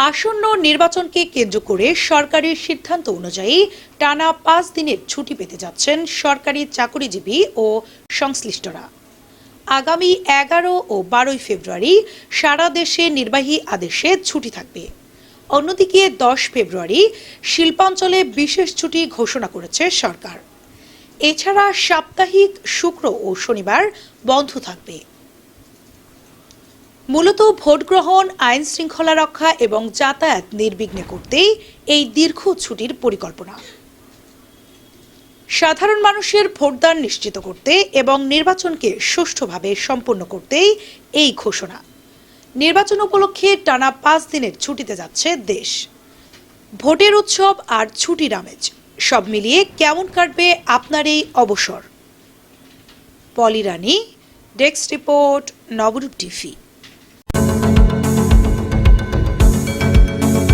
আসন্ন নির্বাচনকে কেন্দ্র করে সরকারের সিদ্ধান্ত অনুযায়ী টানা ৫ দিনের ছুটি পেতে যাচ্ছেন সরকারি চাকরিজীবী ও সংশ্লিষ্টরা। আগামী ১১ ও ১২ ফেব্রুয়ারি সারা দেশে নির্বাহী আদেশে ছুটি থাকবে। অন্যদিকে ১০ ফেব্রুয়ারি শিল্পাঞ্চলে বিশেষ ছুটি ঘোষণা করেছে সরকার। এছাড়া সাপ্তাহিক শুক্র ও শনিবার বন্ধ থাকবে। মূলত ভোট গ্রহণ, আইন শৃঙ্খলা রক্ষা এবং যাতায়াত নির্বিঘ্নে করতেই এই দীর্ঘ ছুটির পরিকল্পনা। সাধারণ মানুষের ভোটদান নিশ্চিত করতে এবং নির্বাচনকে সুষ্ঠুভাবে সম্পন্ন করতেই এই ঘোষণা। নির্বাচন উপলক্ষে টানা ৫ দিনের ছুটিতে যাচ্ছে দেশ। ভোটের উৎসব আর ছুটির আমেজ সব মিলিয়ে কেমন কাটবে আপনার এই অবসর? পলি রানী, ডেস্ক রিপোর্ট, নবরূপ টিভি।